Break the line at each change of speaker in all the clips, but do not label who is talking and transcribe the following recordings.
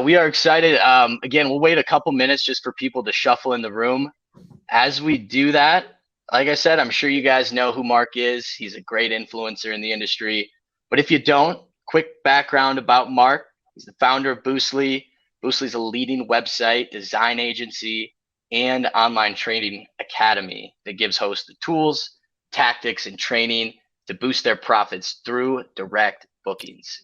we are excited. Again, we'll wait a couple minutes just for people to shuffle in the room. As we do that, like I said, I'm sure you guys know who Mark is. He's a great influencer in the industry. But if you don't, quick background about Mark. He's the founder of Boostly. Boostly is a leading website, design agency, and online training academy that gives hosts the tools, tactics, and training to boost their profits through direct bookings.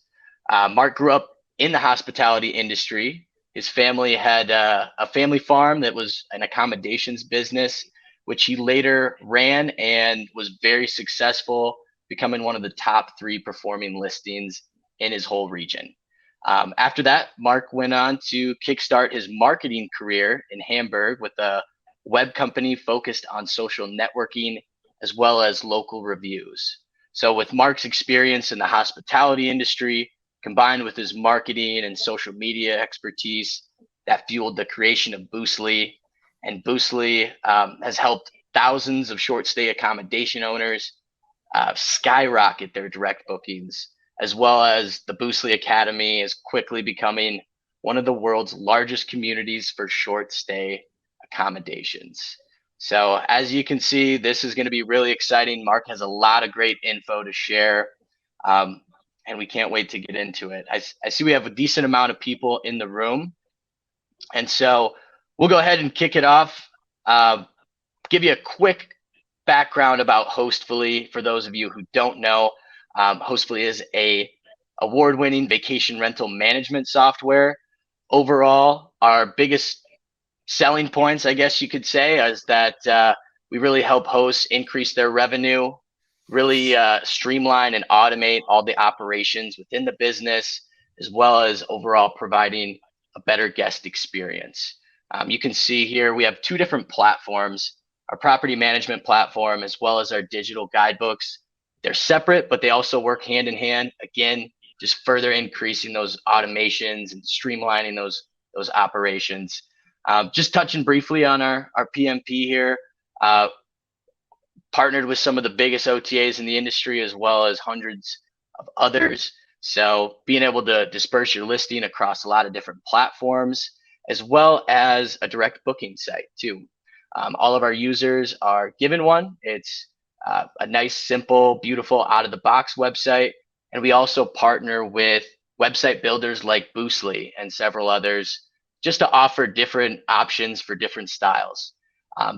Mark grew up in the hospitality industry. His family had a family farm that was an accommodations business, which he later ran and was very successful, becoming one of the top 3 performing listings in his whole region. After that, Mark went on to kickstart his marketing career in Hamburg with a web company focused on social networking as well as local reviews. So with Mark's experience in the hospitality industry, combined with his marketing and social media expertise, that fueled the creation of Boostly. And Boostly has helped thousands of short stay accommodation owners skyrocket their direct bookings, as well as the Boostly Academy is quickly becoming one of the world's largest communities for short stay accommodations. So as you can see, this is going to be really exciting. Mark has a lot of great info to share. And we can't wait to get into it. I see we have a decent amount of people in the room. And so we'll go ahead and kick it off. Give you a quick background about Hostfully for those of you who don't know. Hostfully is a award-winning vacation rental management software. Overall, our biggest selling points, I guess you could say, is that we really help hosts increase their revenue, really streamline and automate all the operations within the business, as well as overall providing a better guest experience. You can see here we have 2 different platforms, our property management platform as well as our digital guidebooks. They're separate, but they also work hand in hand. Again, just further increasing those automations and streamlining those operations. Just touching briefly on our PMP here. Partnered with some of the biggest OTAs in the industry as well as hundreds of others. So being able to disperse your listing across a lot of different platforms, as well as a direct booking site too. All of our users are given one. It's a nice, simple, beautiful, out-of-the-box website. And we also partner with website builders like Boostly and several others just to offer different options for different styles.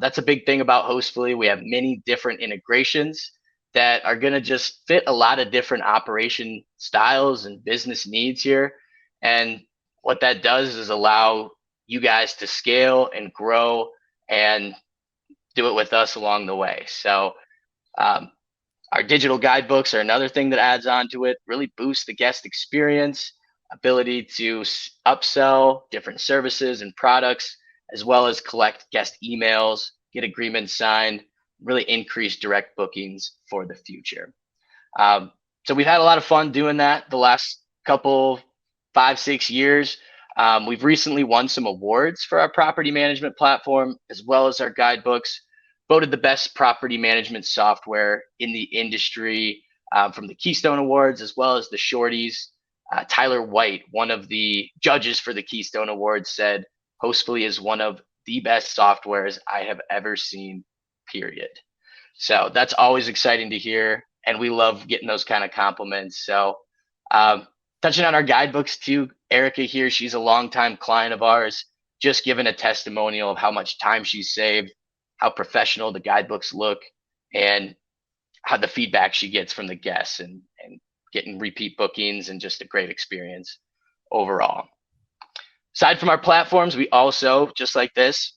That's a big thing about Hostfully. We have many different integrations that are going to just fit a lot of different operation styles and business needs here. And what that does is allow you guys to scale and grow and do it with us along the way. So our digital guidebooks are another thing that adds on to it, really boosts the guest experience, ability to upsell different services and products, as well as collect guest emails, get agreements signed, really increase direct bookings for the future. So we've had a lot of fun doing that the last couple, 5-6 years. We've recently won some awards for our property management platform, as well as our guidebooks, voted the best property management software in the industry from the Keystone Awards, as well as the Shorties. Tyler White, one of the judges for the Keystone Awards, said, Hostfully is one of the best softwares I have ever seen, period. So that's always exciting to hear. And we love getting those kind of compliments. So touching on our guidebooks too, Erica here, she's a longtime client of ours, just given a testimonial of how much time she's saved, how professional the guidebooks look, and how the feedback she gets from the guests and getting repeat bookings and just a great experience overall. Aside from our platforms, we also, just like this,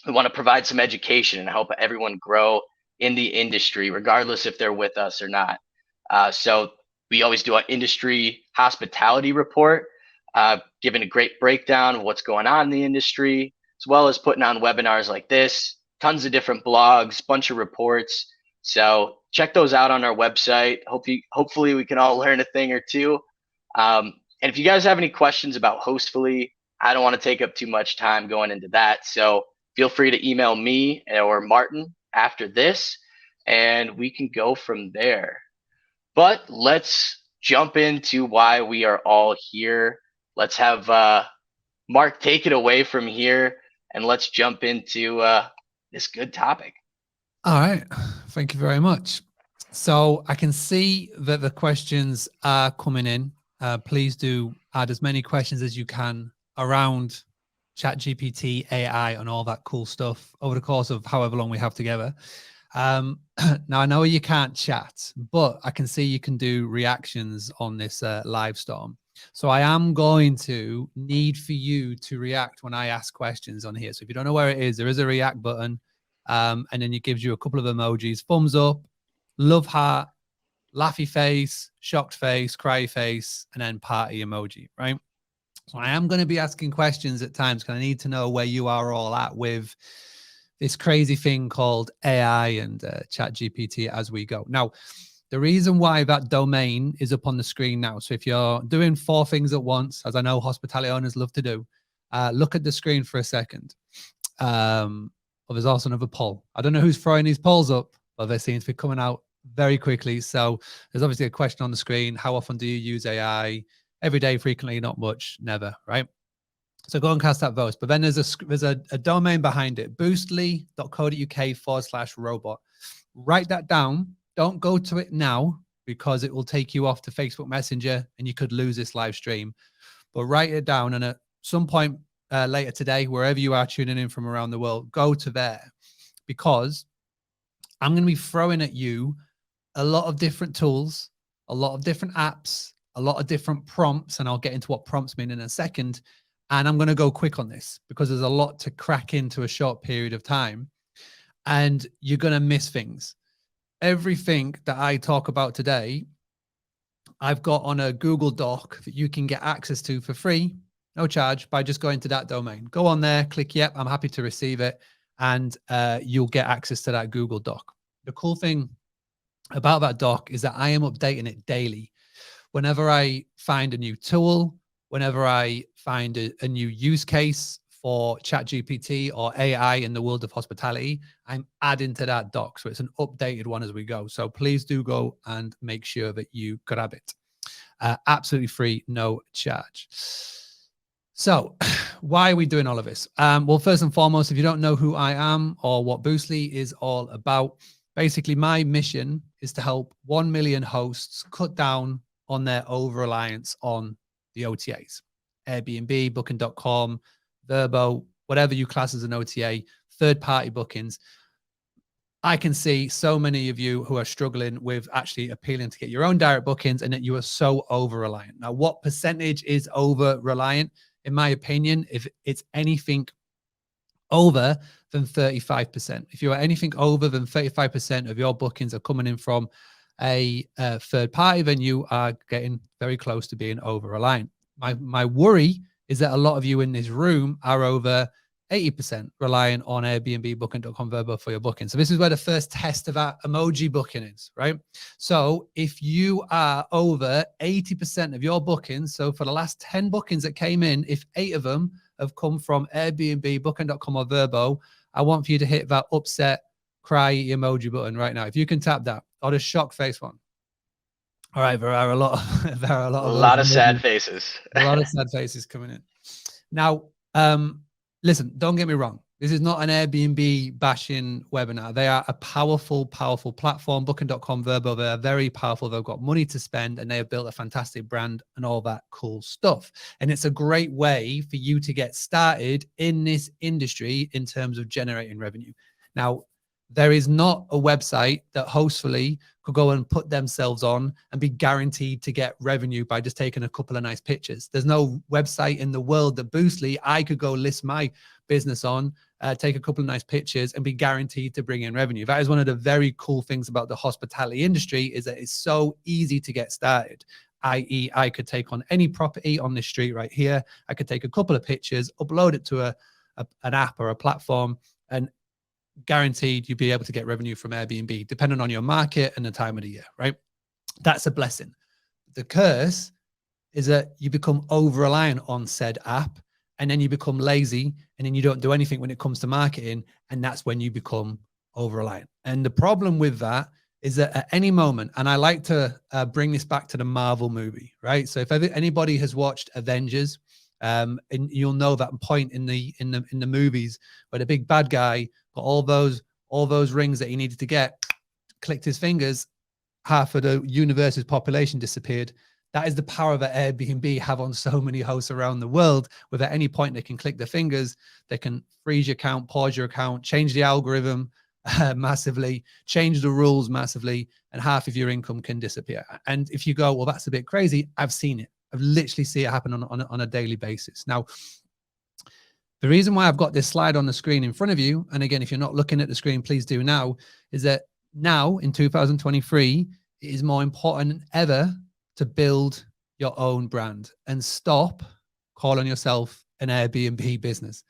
we want to provide some education and help everyone grow in the industry, regardless if they're with us or not. So we always do an industry hospitality report, giving a great breakdown of what's going on in the industry, as well as putting on webinars like this, tons of different blogs, bunch of reports. So check those out on our website. Hopefully we can all learn a thing or two. And if you guys have any questions about Hostfully, I don't want to take up too much time going into that. So feel free to email me or Martin after this, and we can go from there. But let's jump into why we are all here. Let's have Mark, take it away from here and let's jump into this good topic.
All right. Thank you very much. So I can see that the questions are coming in. Please do add as many questions as you can around ChatGPT, AI, and all that cool stuff over the course of however long we have together. Now, I know you can't chat, but I can see you can do reactions on this live storm. So I am going to need for you to react when I ask questions on here. So if you don't know where it is, there is a react button. And then it gives you a couple of emojis: thumbs up, love heart, laughy face, shocked face, cry face, and then party emoji, right? So I am going to be asking questions at times because I need to know where you are all at with this crazy thing called AI and Chat GPT as we go. Now, the reason why that domain is up on the screen now, so if you're doing 4 things at once, as I know hospitality owners love to do, look at the screen for a second. Well, there's also another poll. I don't know who's throwing these polls up, but they seem to be coming out very quickly. So there's obviously a question on the screen. How often do you use AI? Every day, frequently, not much, never, right? So go and cast that vote. But then there's a domain behind it, boostly.co.uk/robot. Write that down. Don't go to it now because it will take you off to Facebook Messenger and you could lose this live stream. But write it down, and at some point later today, wherever you are tuning in from around the world, go to there, because I'm going to be throwing at you a lot of different tools, a lot of different apps, a lot of different prompts, and I'll get into what prompts mean in a second. And I'm going to go quick on this because there's a lot to crack into a short period of time, and you're going to miss things. Everything that I talk about today, I've got on a Google Doc that you can get access to for free, no charge, by just going to that domain. Go on there, click, yep, I'm happy to receive it, and you'll get access to that Google Doc. The cool thing about that doc is that I am updating it daily. Whenever I find a new tool, whenever I find a new use case for ChatGPT or AI in the world of hospitality, I'm adding to that doc. So it's an updated one as we go. So please do go and make sure that you grab it. Absolutely free, no charge. So why are we doing all of this? Well, first and foremost, if you don't know who I am or what Boostly is all about, basically my mission is to help 1 million hosts cut down on their over-reliance on the OTAs. Airbnb, Booking.com, Vrbo, whatever you class as an OTA, third-party bookings. I can see so many of you who are struggling with actually appealing to get your own direct bookings, and that you are so over-reliant. Now, what percentage is over-reliant? In my opinion, if it's anything over than 35%. If you are anything over than 35% of your bookings are coming in from a third party, then you are getting very close to being over-reliant. My worry is that a lot of you in this room are over 80% relying on Airbnb, Booking.com, Vrbo for your booking. So this is where the first test of that emoji booking is, right? So if you are over 80% of your bookings, so for the last 10 bookings that came in, if 8 of them have come from Airbnb, Booking.com, or Vrbo, I want for you to hit that upset, cry emoji button right now. If you can tap that, or the shock face one. All right, there are a lot of
A lot of sad faces.
A lot of sad faces coming in. Now, listen, don't get me wrong. This is not an Airbnb bashing webinar. They are a powerful, powerful platform. Booking.com, Vrbo, they are very powerful. They've got money to spend and they have built a fantastic brand and all that cool stuff. And it's a great way for you to get started in this industry in terms of generating revenue. Now, there is not a website that Hostfully could go and put themselves on and be guaranteed to get revenue by just taking a couple of nice pictures. There's no website in the world that Boostly I could go list my business on, take a couple of nice pictures and be guaranteed to bring in revenue. That is one of the very cool things about the hospitality industry, is that it's so easy to get started. i.e., I could take on any property on this street right here. I could take a couple of pictures, upload it to an app or a platform, and guaranteed you'd be able to get revenue from Airbnb, depending on your market and the time of the year, right? That's a blessing. The curse is that you become over-reliant on said app, and then you become lazy, and then you don't do anything when it comes to marketing, and that's when you become over-reliant. And the problem with that is that at any moment, and I like to bring this back to the Marvel movie, right? So if anybody has watched Avengers, And you'll know that point in the movies where the big bad guy got all those rings that he needed to get, clicked his fingers, half of the universe's population disappeared. That is the power that Airbnb have on so many hosts around the world. Where at any point they can click their fingers, they can freeze your account, pause your account, change the algorithm massively, change the rules massively, and half of your income can disappear. And if you go, well, that's a bit crazy, I've seen it. I've literally seen it happen on a daily basis. Now, the reason why I've got this slide on the screen in front of you, and again, if you're not looking at the screen, please do now, is that now in 2023, it is more important than ever to build your own brand and stop calling yourself an Airbnb business.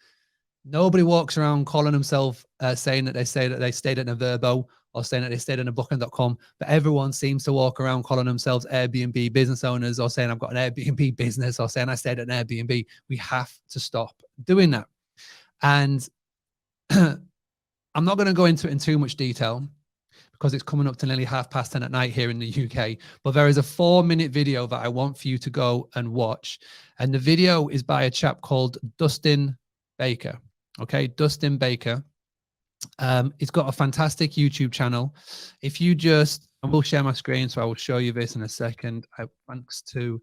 Nobody walks around calling themselves saying that they stayed at a Verbo or saying that they stayed in a booking.com, but everyone seems to walk around calling themselves Airbnb business owners or saying I've got an Airbnb business or saying I stayed at an Airbnb. We have to stop doing that. And I'm not going to go into it in too much detail because it's coming up to nearly 10:30 at night here in the UK. But there is a 4-minute video that I want for you to go and watch. And the video is by a chap called Dustin Baker. Okay, Dustin Baker. He's got a fantastic YouTube channel. If you just, I will share my screen, so I will show you this in a second. Thanks to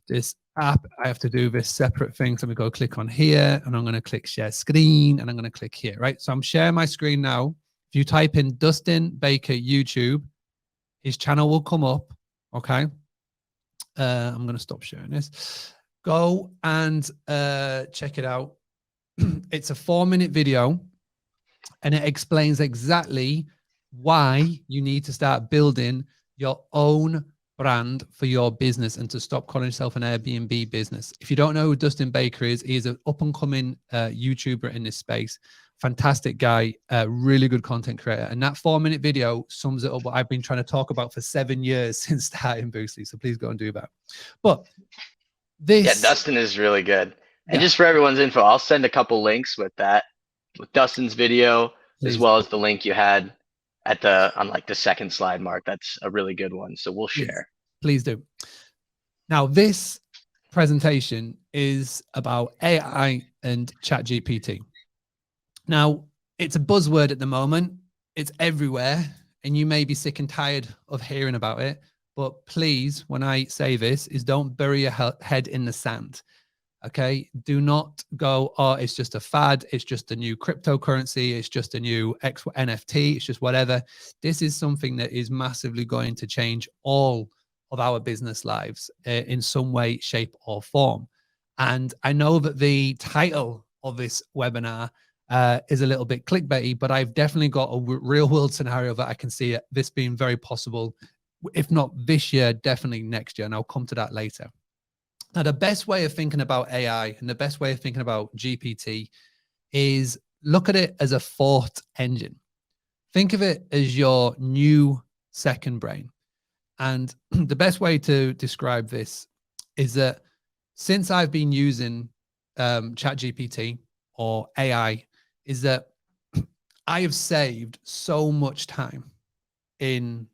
this app, I have to do this separate thing. So I'm going to go click on here, and I'm going to click share screen, and I'm going to click here, right? So I'm sharing my screen now. If you type in Dustin Baker YouTube, his channel will come up, okay? I'm going to stop sharing this. Go and check it out. It's a 4-minute video, and it explains exactly why you need to start building your own brand for your business and to stop calling yourself an Airbnb business. If you don't know who Dustin Baker is, he's an up-and-coming YouTuber in this space. Fantastic guy, really good content creator. And that 4-minute video sums it up what I've been trying to talk about for 7 years since starting Boostly. So please go and do that. But this...
Yeah, Dustin is really good. And just for everyone's info, I'll send a couple links with that, with Dustin's video, as well as the link you had at on like the second slide, Mark. That's a really good one. So we'll share.
Please do. Now, this presentation is about AI and ChatGPT. Now, it's a buzzword at the moment. It's everywhere, and you may be sick and tired of hearing about it. But please, when I say this, is don't bury your head in the sand. Okay, do not go, oh, it's just a fad. It's just a new cryptocurrency. It's just a new NFT. It's just whatever. This is something that is massively going to change all of our business lives in some way, shape, or form. And I know that the title of this webinar is a little bit clickbaity, but I've definitely got a real world scenario that I can see this being very possible, if not this year, definitely next year. And I'll come to that later. Now, the best way of thinking about AI and the best way of thinking about GPT is look at it as a thought engine. Think of it as your new second brain. And the best way to describe this is that since I've been using ChatGPT or AI, is that I have saved so much time in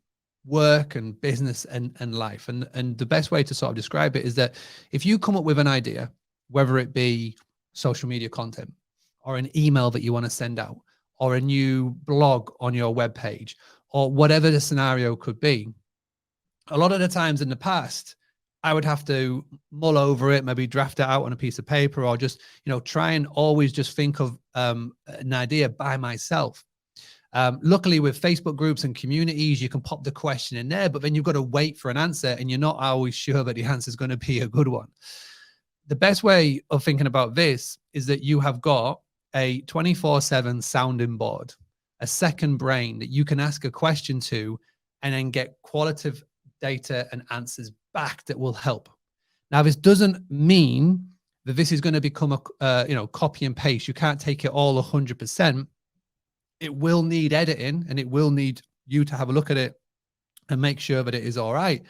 work and business and life. And the best way to sort of describe it is that if you come up with an idea, whether it be social media content or an email that you want to send out or a new blog on your webpage or whatever the scenario could be, a lot of the times in the past, I would have to mull over it, maybe draft it out on a piece of paper or just, try and always just think of an idea by myself. Luckily, with Facebook groups and communities, you can pop the question in there, but then you've got to wait for an answer and you're not always sure that the answer is going to be a good one. The best way of thinking about this is that you have got a 24/7 sounding board, a second brain that you can ask a question to and then get qualitative data and answers back that will help. Now, this doesn't mean that this is going to become a copy and paste. You can't take it all 100%. It will need editing and it will need you to have a look at it and make sure that it is all right.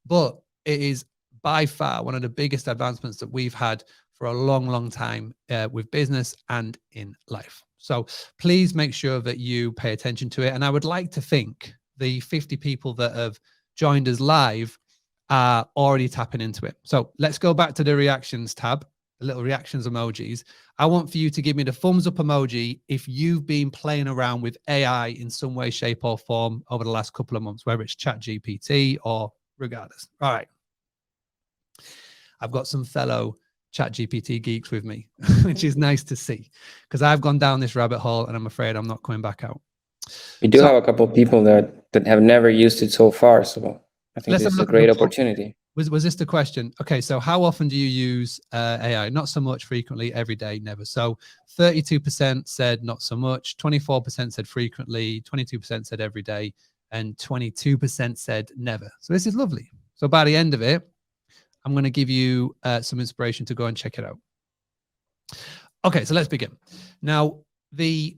But it is by far one of the biggest advancements that we've had for a long, long time with business and in life. So please make sure that you pay attention to it. And I would like to think the 50 people that have joined us live are already tapping into it. So let's go back to the reactions tab. little reactions emojis. I want for you to give me the thumbs up emoji if you've been playing around with AI in some way, shape, or form over the last couple of months, whether it's ChatGPT or regardless. All right. I've got some fellow ChatGPT geeks with me, which is nice to see, because I've gone down this rabbit hole and I'm afraid I'm not coming back out.
We do have a couple of people that have never used it so far, so I think this is a great opportunity.
Was this the question? Okay, so how often do you use AI? Not so much, frequently, every day, never. So 32% said not so much, 24% said frequently, 22% said every day, and 22% said never. So this is lovely. So by the end of it, I'm going to give you some inspiration to go and check it out. Okay, so let's begin. Now, the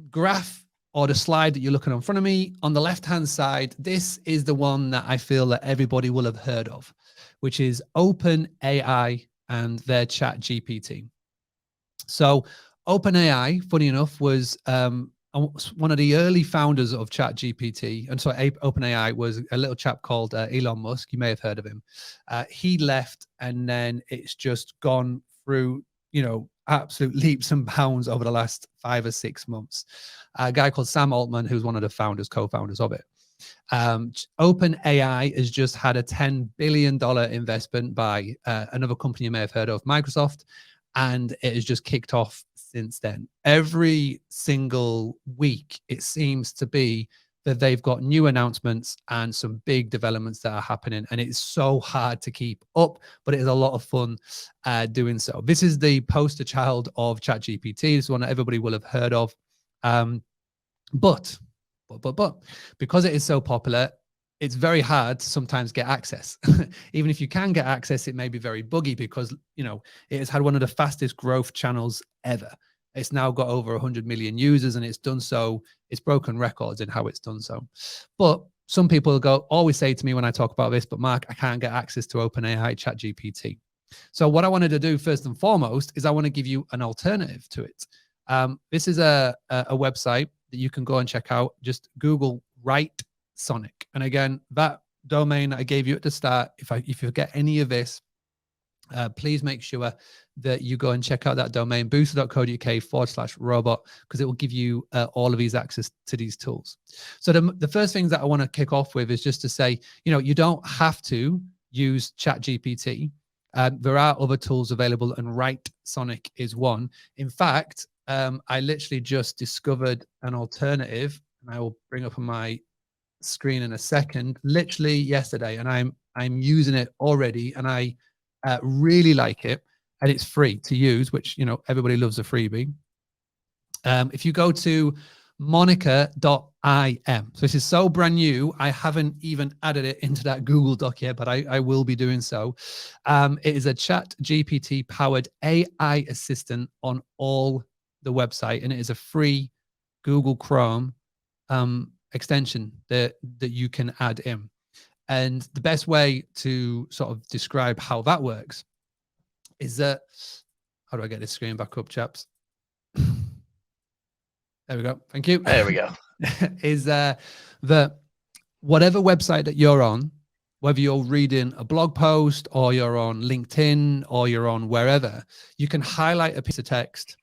graph or the slide that you're looking in front of me, on the left-hand side, this is the one that I feel that everybody will have heard of, which is OpenAI and their ChatGPT. So OpenAI, funny enough, was one of the early founders of ChatGPT. And so OpenAI was a little chap called Elon Musk. You may have heard of him. He left, and then it's just gone through, you know, absolute leaps and bounds over the last 5 or 6 months. A guy called Sam Altman, who's one of the founders, co-founders of it. OpenAI has just had a $10 billion investment by another company you may have heard of, Microsoft, and it has just kicked off since then. Every single week, it seems to be that they've got new announcements and some big developments that are happening, and it's so hard to keep up, but it is a lot of fun doing so. This is the poster child of ChatGPT. This is one that everybody will have heard of. But because it is so popular, it's very hard to sometimes get access. Even if you can get access, it may be very buggy because, you know, it has had one of the fastest growth channels ever. It's now got over 100 million users, and it's done so. It's broken records in how it's done so. But some people always say to me when I talk about this, but Mark, I can't get access to OpenAI ChatGPT. So what I wanted to do first and foremost is I want to give you an alternative to it. This is a website that you can go and check out. Just Google Write Sonic. And again, that domain I gave you at the start, if you get any of this, please make sure that you go and check out that domain, booster.co.uk/robot, because it will give you all of these access to these tools. So the first thing that I want to kick off with is just to say, you know, you don't have to use ChatGPT. There are other tools available, and Write Sonic is one. In fact, I literally just discovered an alternative, and I will bring up on my screen in a second, literally yesterday, and I'm using it already, and I really like it, and it's free to use, which, you know, everybody loves a freebie. If you go to monica.im, so this is so brand new, I haven't even added it into that Google Doc yet, but I will be doing so. It is a ChatGPT powered AI assistant on all the website, and it is a free Google Chrome extension that you can add in. And the best way to sort of describe how that works is that, how do I get this screen back up, chaps? There we go. Thank you.
There we go.
Is that whatever website that you're on, whether you're reading a blog post or you're on LinkedIn or you're on wherever, you can highlight a piece of text,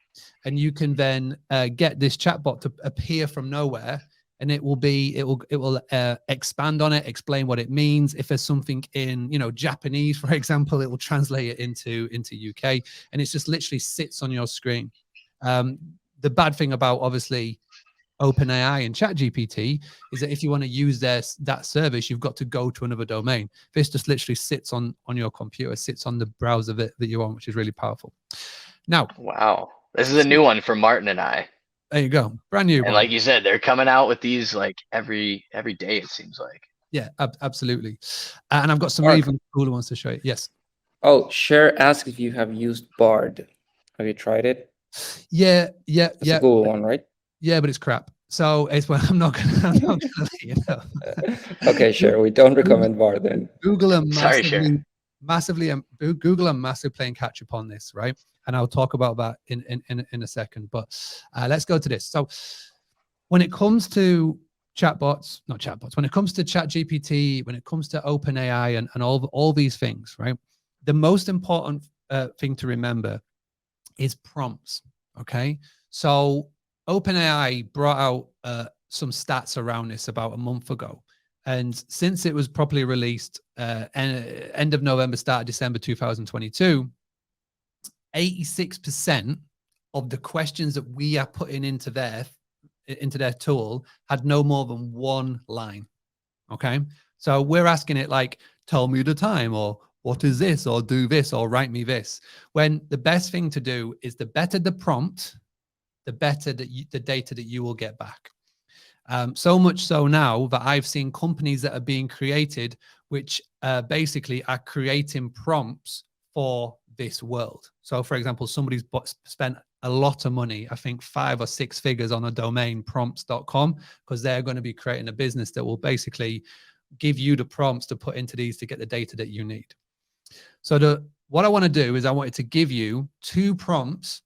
and you can then get this chatbot to appear from nowhere. And it will expand on it, explain what it means. If there's something in, you know, Japanese, for example, it will translate it into UK, and it just literally sits on your screen. The bad thing about obviously OpenAI and ChatGPT is that if you want to use that service, you've got to go to another domain. This just literally sits on your computer, sits on the browser that you're on, which is really powerful. Now,
wow, this is a new one for Martin and I.
There you go, brand new.
And like you said, they're coming out with these like every day, it seems like.
Yeah, absolutely. And I've got some even cooler ones to show you. Yes.
Oh, Cher asked if you have used Bard. Have you tried it?
Yeah.
It's a cool one, right?
Yeah, but it's crap. So it's when I'm not gonna let you know.
Okay, Cher, we don't recommend Bard then.
Google and
massively
playing catch up on this, right? And I'll talk about that in a second. But let's go to this. So when it comes to when it comes to ChatGPT, when it comes to OpenAI and all these things, right? The most important thing to remember is prompts. Okay. So OpenAI brought out some stats around this about a month ago. And since it was properly released end of November, start of December 2022, 86% of the questions that we are putting into their tool had no more than one line. Okay. So we're asking it like, tell me the time, or what is this, or do this, or write me this. When the best thing to do is, the better the prompt, the better the data that you will get back. So much so now that I've seen companies that are being created, which basically are creating prompts for this world. So for example, somebody's spent a lot of money, I think 5 or 6 figures on a domain, prompts.com, because they're going to be creating a business that will basically give you the prompts to put into these to get the data that you need. So what I want to do is I wanted to give you 2 prompts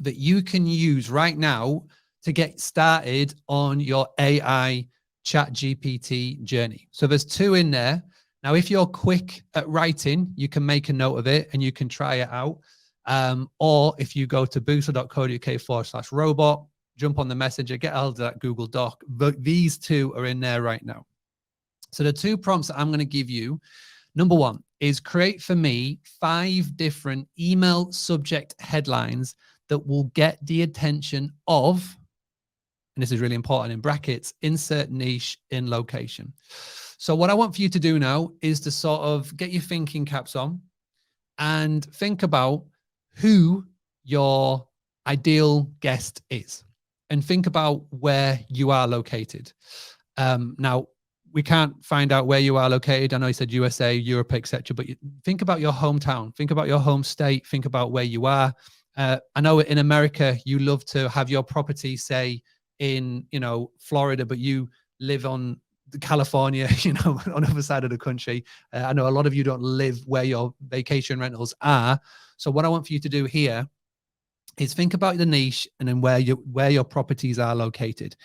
that you can use right now to get started on your AI chat GPT journey. So there's 2 in there. Now, if you're quick at writing, you can make a note of it and you can try it out. Or if you go to boostly.co.uk/robot, jump on the messenger, get hold of that Google Doc. But these 2 are in there right now. So the 2 prompts that I'm going to give you, number 1 is create for me 5 different email subject headlines that will get the attention of, and this is really important, in brackets, insert niche in location. So what I want for you to do now is to sort of get your thinking caps on and think about who your ideal guest is, and think about where you are located. Now, we can't find out where you are located. I know you said USA, Europe, etc. But think about your hometown. Think about your home state. Think about where you are. I know in America, you love to have your property, say, in, Florida, but you live on California, on the other side of the country. I know a lot of you don't live where your vacation rentals are. So what I want for you to do here is think about the niche and then where your properties are located.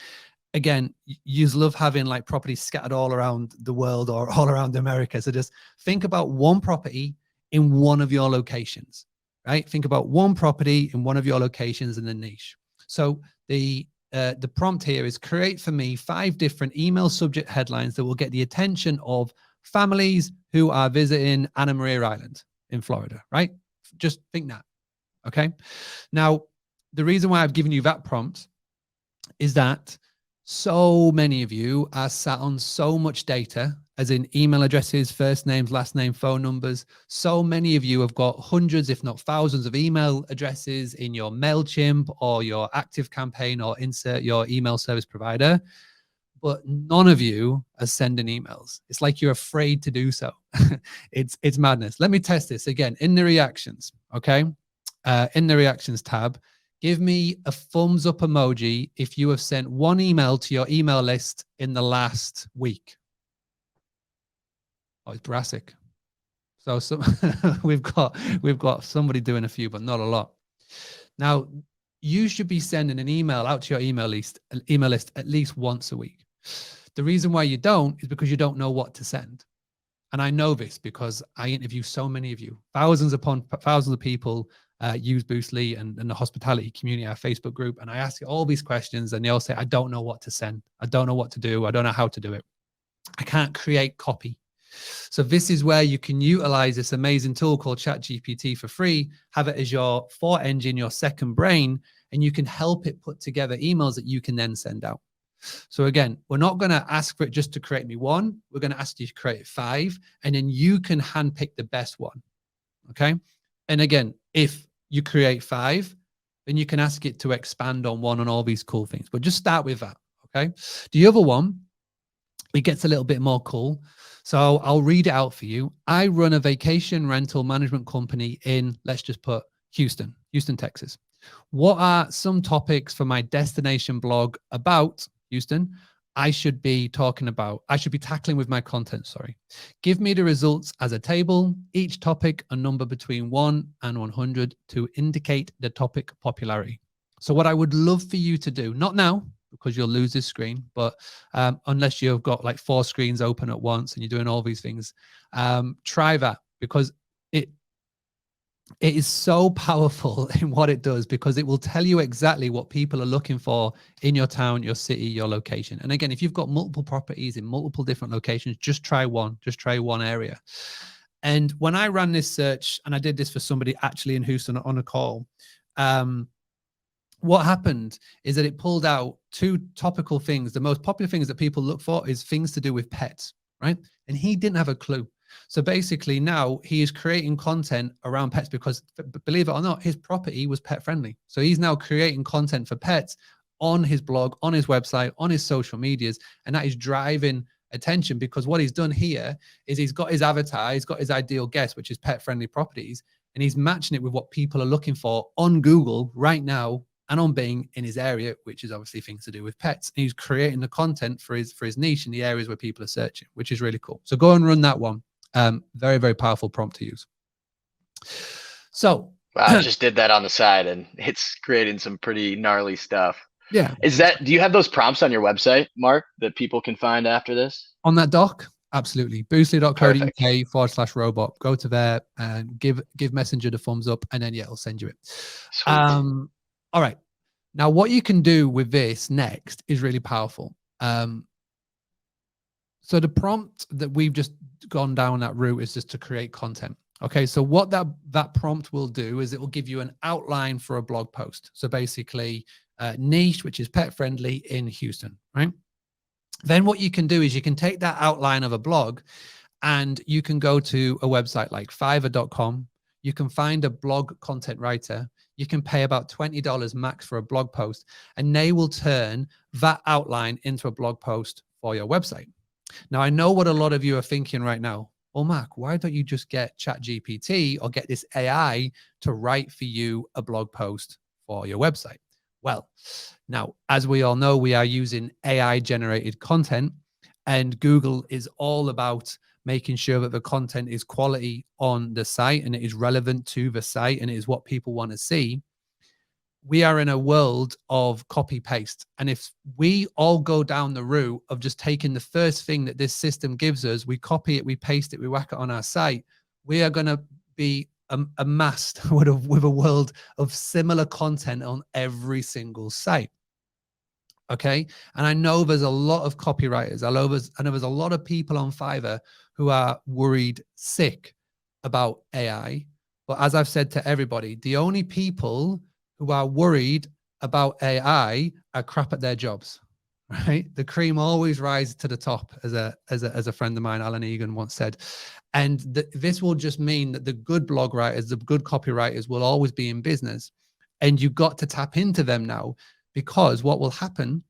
Again, you love having like properties scattered all around the world or all around America. So just think about one property in one of your locations, right? Think about one property in one of your locations in the niche. So the prompt here is create for me 5 different email subject headlines that will get the attention of families who are visiting Anna Maria Island in Florida, right? Just think that, okay? Now, the reason why I've given you that prompt is that so many of you are sat on so much data, as in email addresses, first names, last name, phone numbers. So many of you have got hundreds, if not thousands, of email addresses in your MailChimp or your ActiveCampaign or insert your email service provider, but none of you are sending emails. It's like you're afraid to do so. It's madness. Let me test this again in the reactions, okay? In the reactions tab, give me a thumbs up emoji if you have sent 1 email to your email list in the last week. Oh, it's brassic. So we've got somebody doing a few, but not a lot. Now, you should be sending an email out to your email list at least once a week. The reason why you don't is because you don't know what to send. And I know this because I interview so many of you. Thousands upon thousands of people use Boostly and the hospitality community, our Facebook group. And I ask all these questions and they all say, I don't know what to send. I don't know what to do. I don't know how to do it. I can't create copy. So this is where you can utilize this amazing tool called ChatGPT for free, have it as your thought engine, your second brain, and you can help it put together emails that you can then send out. So again, we're not going to ask for it just to create me 1. We're going to ask you to create 5, and then you can handpick the best one. Okay. And again, if you create 5, then you can ask it to expand on 1 and all these cool things, but just start with that. Okay. The other one, it gets a little bit more cool. So I'll read it out for you. I run a vacation rental management company in, let's just put Houston, Texas. What are some topics for my destination blog about Houston I should be tackling with my content, sorry. Give me the results as a table, each topic a number between 1 and 100 to indicate the topic popularity. So what I would love for you to do, not now, because you'll lose this screen, but unless you've got like 4 screens open at once and you're doing all these things, try that, because It is so powerful in what it does, because it will tell you exactly what people are looking for in your town, your city, your location. And again, if you've got multiple properties in multiple different locations, just try one area. And when I ran this search, and I did this for somebody actually in Houston on a call, what happened is that it pulled out 2 topical things. The most popular things that people look for is things to do with pets, right? And he didn't have a clue. So basically now he is creating content around pets, because believe it or not, his property was pet friendly. So he's now creating content for pets on his blog, on his website, on his social medias, and that is driving attention, because what he's done here is he's got his avatar, he's got his ideal guest, which is pet friendly properties, and he's matching it with what people are looking for on Google right now and on Bing in his area, which is obviously things to do with pets. And he's creating the content for his niche in the areas where people are searching, which is really cool. So go and run that one. Very, very powerful prompt to use. So
wow, I just did that on the side, and it's creating some pretty gnarly stuff.
Yeah.
Do you have those prompts on your website, Mark, that people can find after this?
On that doc? Absolutely. boostly.co.uk/robot. Go to there and give Messenger the thumbs up, and then it'll send you it.
Sweet.
All right. Now, what you can do with this next is really powerful. So the prompt that we've just gone down that route is just to create content. Okay, so what that prompt will do is it will give you an outline for a blog post. So basically, niche, which is pet friendly in Houston, right? Then what you can do is you can take that outline of a blog, and you can go to a website like Fiverr.com. You can find a blog content writer. You can pay about $20 max for a blog post, and they will turn that outline into a blog post for your website. Now, I know what a lot of you are thinking right now. Well, Mark, why don't you just get ChatGPT or get this AI to write for you a blog post for your website? Well, now, as we all know, we are using AI generated content, and Google is all about making sure that the content is quality on the site and it is relevant to the site and it is what people want to see. We are in a world of copy paste. And if we all go down the route of just taking the first thing that this system gives us, we copy it, we paste it, we whack it on our site, we are going to be amassed with a world of similar content on every single site. Okay. And I know there's a lot of copywriters. I know there's a lot of people on Fiverr who are worried sick about AI. But as I've said to everybody, the only people who are worried about AI are crap at their jobs, right? The cream always rises to the top, as a friend of mine, Alan Egan, once said. And this will just mean that the good blog writers, the good copywriters will always be in business. And you've got to tap into them now, because what will happen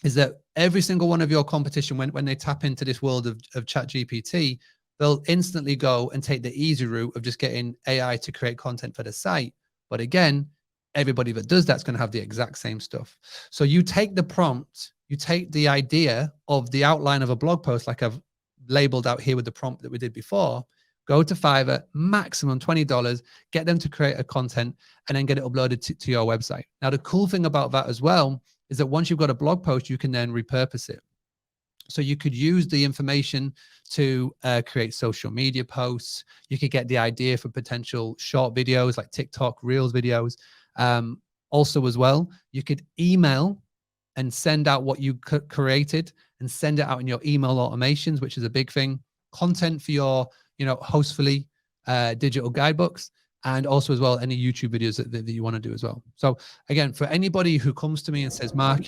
is that every single one of your competition, when they tap into this world of ChatGPT, they'll instantly go and take the easy route of just getting AI to create content for the site. But again, everybody that does that's going to have the exact same stuff. So you take the prompt, you take the idea of the outline of a blog post, like I've labeled out here with the prompt that we did before, go to Fiverr, maximum $20, get them to create a content, and then get it uploaded to your website. Now, the cool thing about that as well is that once you've got a blog post, you can then repurpose it. So you could use the information to create social media posts. You could get the idea for potential short videos like TikTok, Reels videos. Also as well, you could email and send out what you created and send it out in your email automations, which is a big thing. Content for your, Hostfully digital guidebooks, and also as well any YouTube videos that you want to do as well. So again, for anybody who comes to me and says, Mark,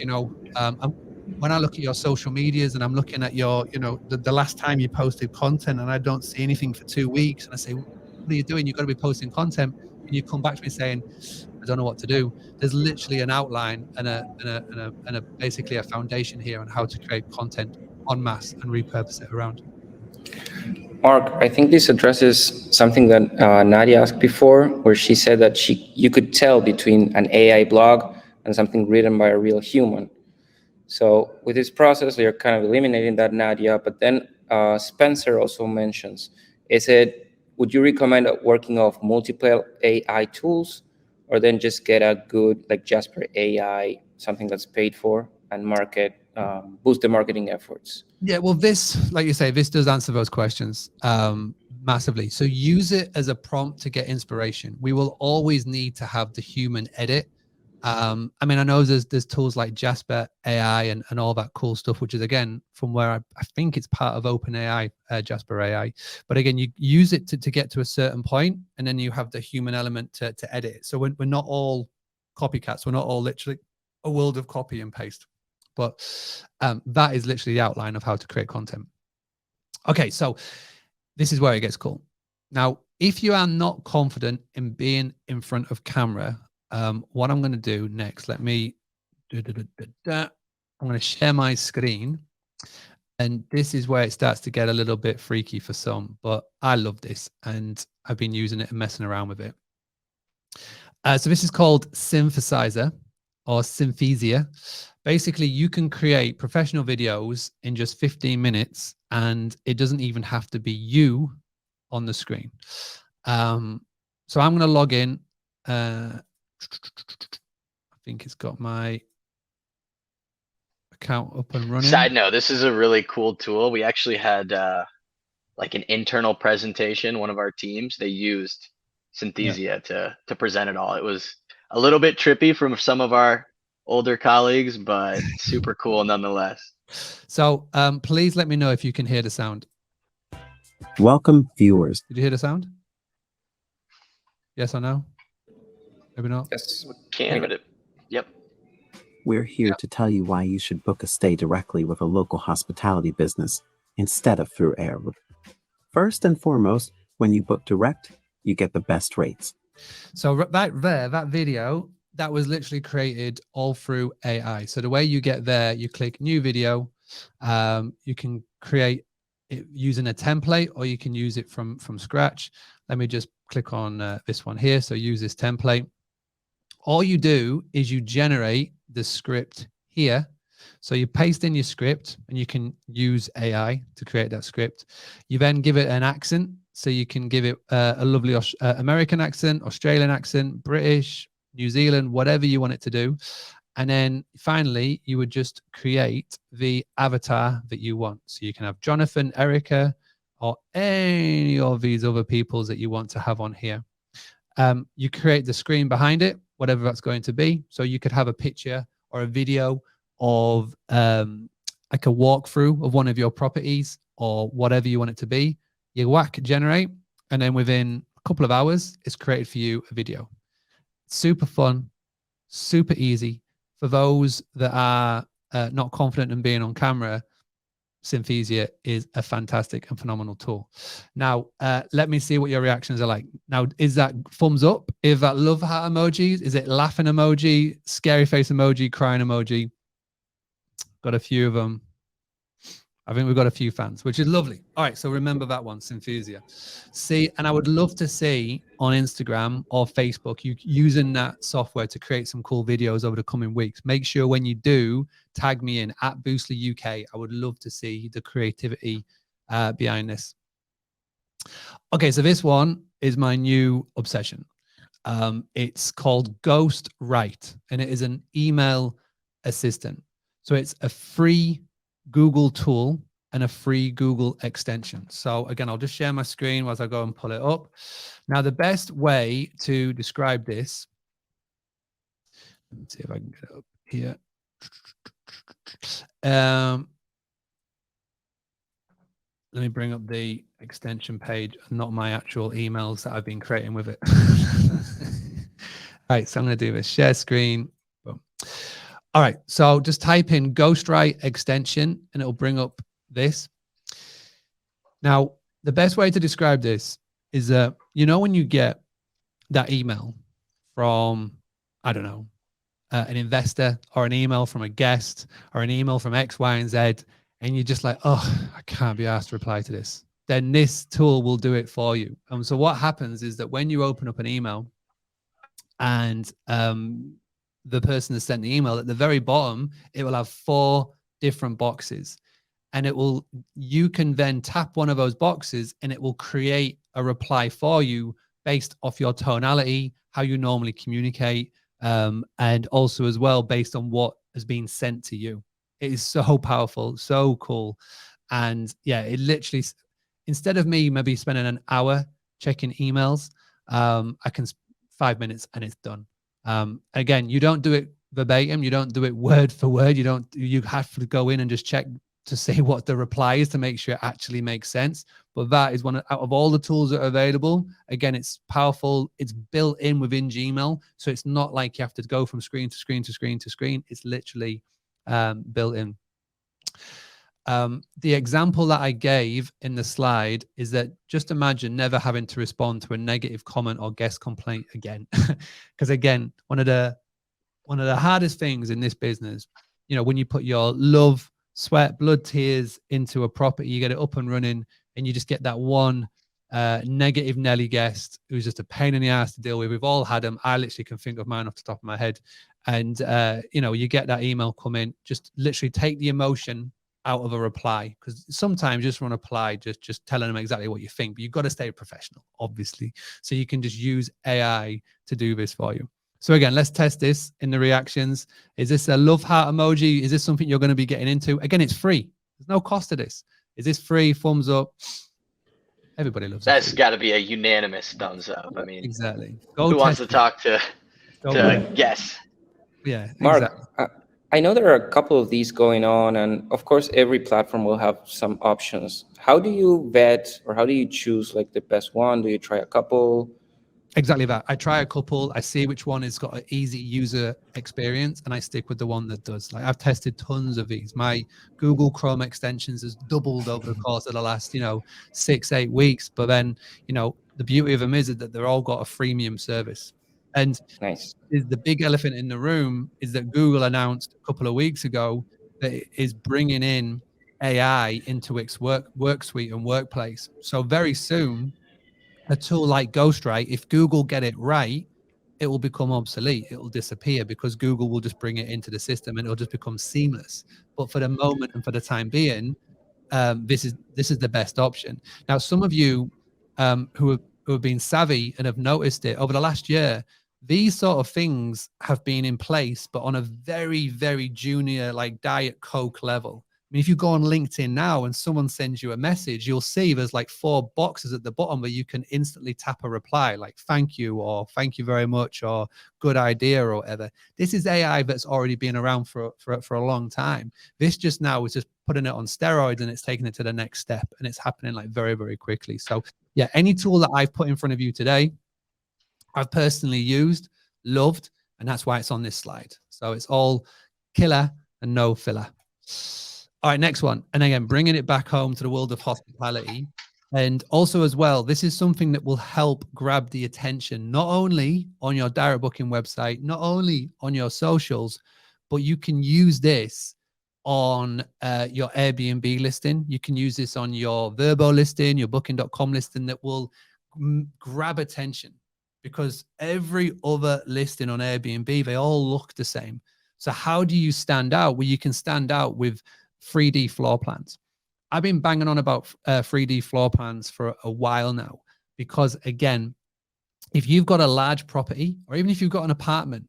when I look at your social medias and I'm looking at your, the last time you posted content and I don't see anything for 2 weeks, and I say, what are you doing? You've got to be posting content. And you come back to me saying, I don't know what to do. There's literally an outline and a basically a foundation here on how to create content en masse and repurpose it around.
Mark, I think this addresses something that Nadia asked before, where she said that you could tell between an AI blog and something written by a real human. So with this process, we are kind of eliminating that, Nadia. But then Spencer also mentions, would you recommend working off multiple AI tools, or then just get a good like Jasper AI, something that's paid for, and boost the marketing efforts?
Yeah, well, this, like you say, this does answer those questions. Massively. So use it as a prompt to get inspiration. We will always need to have the human edit. I mean, I know there's tools like Jasper AI and all that cool stuff, which is again from where I think it's part of OpenAI, Jasper AI. But again, you use it to get to a certain point, and then you have the human element to edit it. So we're not all copycats. We're not all literally a world of copy and paste. But that is literally the outline of how to create content. Okay, so this is where it gets cool. Now, if you are not confident in being in front of camera, what I'm going to do next, let me, I'm going to share my screen. And this is where it starts to get a little bit freaky for some, but I love this and I've been using it and messing around with it. So this is called Synthesizer or Synthesia. Basically, you can create professional videos in just 15 minutes and it doesn't even have to be you on the screen. So I'm going to log in. I think it's got my account up and running.
Side note, this is a really cool tool. We actually had like an internal presentation. One of our teams, they used Synthesia to present it all. It was a little bit trippy from some of our older colleagues, but super cool nonetheless.
So please let me know if you can hear the sound.
Welcome, viewers.
Did you hear the sound? Yes or no? Maybe not.
Yes.
Can, but it, yep.
We're here to tell you why you should book a stay directly with a local hospitality business instead of through Airbnb. First and foremost, when you book direct, you get the best rates.
So that video, that was literally created all through AI. So the way you get there, you click new video. You can create it using a template or you can use it from scratch. Let me just click on this one here. So use this template. All you do is you generate the script here. So you paste in your script and you can use AI to create that script. You then give it an accent. So you can give it a lovely American accent, Australian accent, British, New Zealand, whatever you want it to do. And then finally, you would just create the avatar that you want. So you can have Jonathan, Erica, or any of these other peoples that you want to have on here. You create the screen behind it, whatever that's going to be. So you could have a picture or a video of like a walkthrough of one of your properties or whatever you want it to be. You whack generate, and then within a couple of hours, it's created for you a video. Super fun, super easy. For those that are not confident in being on camera, Synthesia is a fantastic and phenomenal tool. Now, let me see what your reactions are like. Now, is that thumbs up? Is that love heart emojis? Is it laughing emoji, scary face emoji, crying emoji? Got a few of them. I think we've got a few fans, which is lovely. All right, so remember that one, Synthesia. See, and I would love to see on Instagram or Facebook you using that software to create some cool videos over the coming weeks. Make sure when you do, tag me in at Boostly UK. I would love to see the creativity behind this. Okay, so this one is my new obsession. It's called Ghostwrite, and it is an email assistant. So it's a free Google tool and a free Google extension. So again, I'll just share my screen as I go and pull it up. Now, the best way to describe this, let me see if I can get it up here. Let me bring up the extension page, not my actual emails that I've been creating with it. All right, so I'm going to do this share screen. Boom. All right, so just type in Ghostwrite extension and it'll bring up this. Now, the best way to describe this is that, you know, when you get that email from, I don't know, an investor or an email from a guest or an email from X, Y, and Z, and you're just like, oh, I can't be asked to reply to this, then this tool will do it for you. So what happens is that when you open up an email and the person has sent the email, at the very bottom, it will have 4 different boxes. And you can then tap one of those boxes and it will create a reply for you based off your tonality, how you normally communicate, and also as well based on what has been sent to you. It is so powerful, so cool. And yeah, it literally, instead of me maybe spending an hour checking emails, I can 5 minutes and it's done. Again, you don't do it verbatim, you don't do it word for word. You have to go in and just check to see what the reply is to make sure it actually makes sense. But that is one out of all the tools that are available. Again, it's powerful. It's built in within Gmail. So it's not like you have to go from screen to screen to screen to screen. It's literally built in. The example that I gave in the slide is that just imagine never having to respond to a negative comment or guest complaint again. Because again, one of the hardest things in this business, you know, when you put your love, sweat, blood, tears into a property, you get it up and running, and you just get that one negative Nelly guest who's just a pain in the ass to deal with. We've all had them. I literally can think of mine off the top of my head. And, you know, you get that email come in, just literally take the emotion out of a reply, because sometimes just run a reply, just telling them exactly what you think, but you've got to stay professional, obviously. So you can just use AI to do this for you. So again, let's test this in the reactions. Is this a love heart emoji? Is this something you're going to be getting into? Again, it's free. There's no cost to this. Is this free? Thumbs up. Everybody loves it.
That's got to be a unanimous thumbs up. I mean,
exactly.
Who wants to talk to guess?
Yeah,
Mark,
exactly.
I know there are a couple of these going on, and of course, every platform will have some options. How do you vet, or how do you choose like the best one? Do you try a couple?
Exactly that. I try a couple. I see which one has got an easy user experience, and I stick with the one that does. Like, I've tested tons of these. My Google Chrome extensions has doubled over the course of the last, 6-8 weeks. But then, the beauty of them is that they're all got a freemium service. And
nice.
The big elephant in the room is that Google announced a couple of weeks ago that it is bringing in AI into its work suite and workplace. So very soon, a tool like Ghostwrite, if Google get it right, it will become obsolete. It will disappear because Google will just bring it into the system and it'll just become seamless. But for the moment and for the time being, this is the best option. Now, some of you who have been savvy and have noticed it over the last year, these sort of things have been in place, but on a very, very junior, like Diet Coke level. I mean, if you go on LinkedIn now and someone sends you a message, you'll see there's like 4 boxes at the bottom where you can instantly tap a reply, like thank you, or thank you very much, or good idea, or whatever. This is AI that's already been around for a long time. This just now is just putting it on steroids, and it's taking it to the next step, and it's happening like very, very quickly. So yeah, any tool that I've put in front of you today, I've personally used, loved, and that's why it's on this slide. So it's all killer and no filler. All right, next one. And again, bringing it back home to the world of hospitality. And also as well, this is something that will help grab the attention, not only on your direct booking website, not only on your socials, but you can use this on your Airbnb listing. You can use this on your Verbo listing, your booking.com listing, that will grab attention, because every other listing on Airbnb, they all look the same. So how do you stand out? Well, you can stand out with 3D floor plans. I've been banging on about 3D floor plans for a while now, because again, if you've got a large property, or even if you've got an apartment,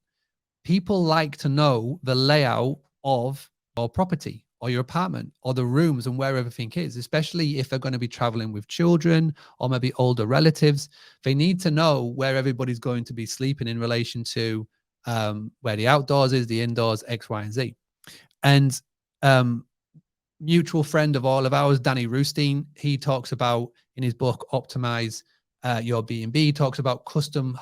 people like to know the layout of your property or your apartment or the rooms and where everything is, especially if they're going to be traveling with children or maybe older relatives. They need to know where everybody's going to be sleeping in relation to where the outdoors is, the indoors, X, Y, and Z. And mutual friend of all of ours, Danny Rustine, he talks about in his book, Optimize Your B&B, he talks about custom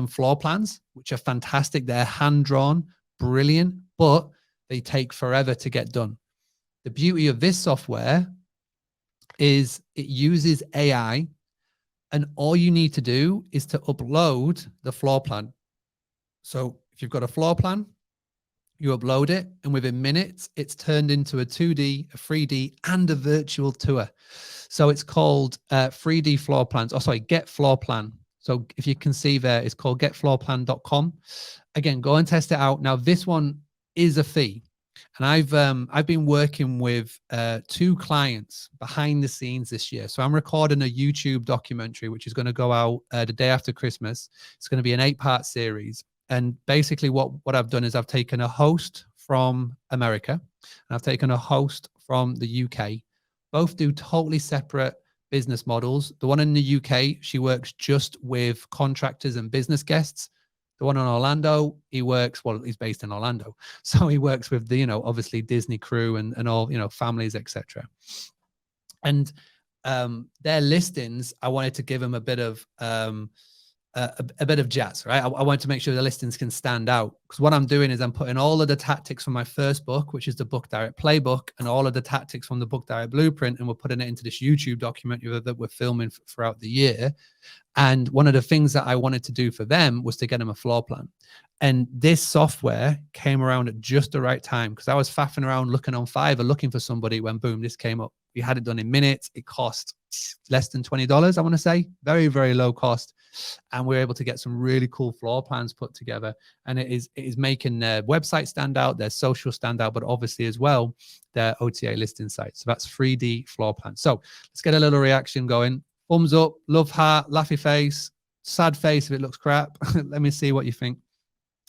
floor plans, which are fantastic. They're hand-drawn, brilliant, but they take forever to get done. The beauty of this software is it uses AI, and all you need to do is to upload the floor plan. So if you've got a floor plan, you upload it, and within minutes, it's turned into a 2D, a 3D, and a virtual tour. So it's called 3D floor plans. Oh, sorry, Get Floor Plan. So if you can see there, it's called getfloorplan.com. Again, go and test it out. Now, this one is a fee. And I've been working with 2 clients behind the scenes this year. So I'm recording a YouTube documentary, which is going to go out the day after Christmas. It's going to be an 8-part series. And basically what I've done is I've taken a host from America, and I've taken a host from the UK. Both do totally separate business models. The one in the UK, she works just with contractors and business guests. The one in Orlando, he works, well, he's based in Orlando. So he works with the, obviously Disney crew and all, families, etc. And their listings, I wanted to give them a bit of jazz, right? I want to make sure the listings can stand out, because what I'm doing is I'm putting all of the tactics from my first book, which is the Book Direct Playbook, and all of the tactics from the Book Direct Blueprint, and we're putting it into this YouTube document that we're filming throughout the year. And one of the things that I wanted to do for them was to get them a floor plan. And this software came around at just the right time, because I was faffing around looking on Fiverr, looking for somebody, when boom, this came up. We had it done in minutes. It cost less than $20, I want to say. Very, very low cost. And we were able to get some really cool floor plans put together. And it is making their website stand out, their social stand out, but obviously as well, their OTA listing site. So that's 3D floor plan. So let's get a little reaction going. Thumbs up, love heart, laughy face, sad face if it looks crap. Let me see what you think.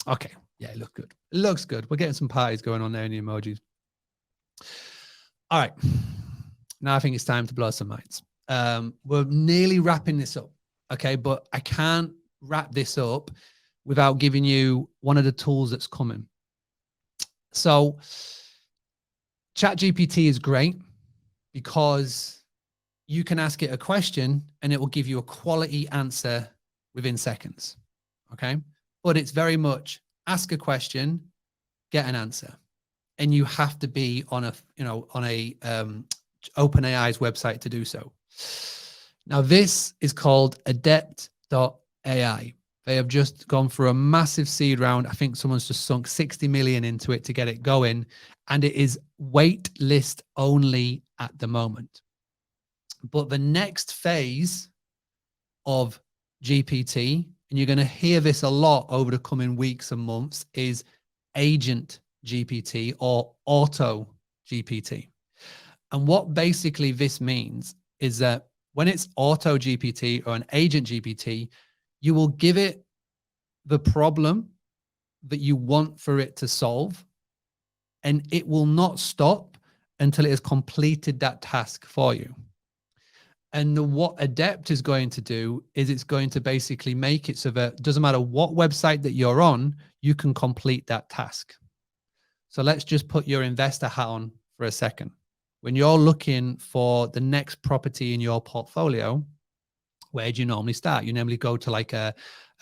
Okay. Yeah, it looks good. It looks good. We're getting some parties going on there in the emojis. All right. Now I think it's time to blow some minds. We're nearly wrapping this up. Okay. But I can't wrap this up without giving you one of the tools that's coming. So ChatGPT is great because you can ask it a question and it will give you a quality answer within seconds. Okay. But it's very much ask a question, get an answer. And you have to be on a OpenAI's website to do so. Now, this is called Adept.ai. They have just gone through a massive seed round. I think someone's just sunk 60 million into it to get it going. And it is wait list only at the moment. But the next phase of GPT, and you're going to hear this a lot over the coming weeks and months, is agent GPT or auto GPT. And what basically this means is that when it's auto GPT or an agent GPT, you will give it the problem that you want for it to solve, and it will not stop until it has completed that task for you. And what Adept is going to do is it's going to basically make it so that it doesn't matter what website that you're on, you can complete that task. So let's just put your investor hat on for a second. When you're looking for the next property in your portfolio, where do you normally start? You normally go to like a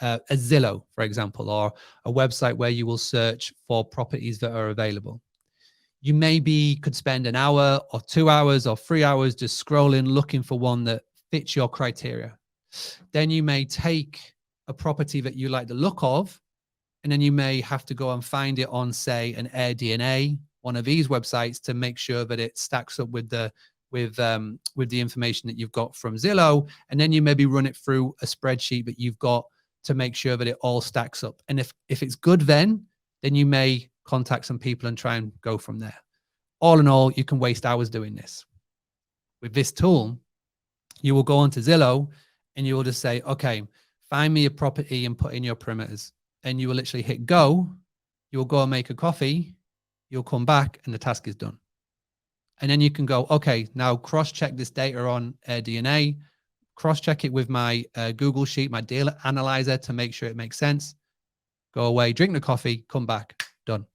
Zillow, for example, or a website where you will search for properties that are available. You maybe could spend an hour or 2 hours or 3 hours just scrolling, looking for one that fits your criteria. Then you may take a property that you like the look of, and then you may have to go and find it on, say, an Airbnb, one of these websites, to make sure that it stacks up with the information that you've got from Zillow. And then you maybe run it through a spreadsheet that you've got to make sure that it all stacks up. And if it's good, then you may contact some people and try and go from there. All in all, you can waste hours doing this. With this tool, you will go onto Zillow and you will just say, okay, find me a property and put in your parameters. And you will literally hit go. You will go and make a coffee. You'll come back and the task is done. And then you can go, okay, now cross-check this data on DNA, cross-check it with my Google Sheet, my deal analyzer, to make sure it makes sense. Go away, drink the coffee, come back, done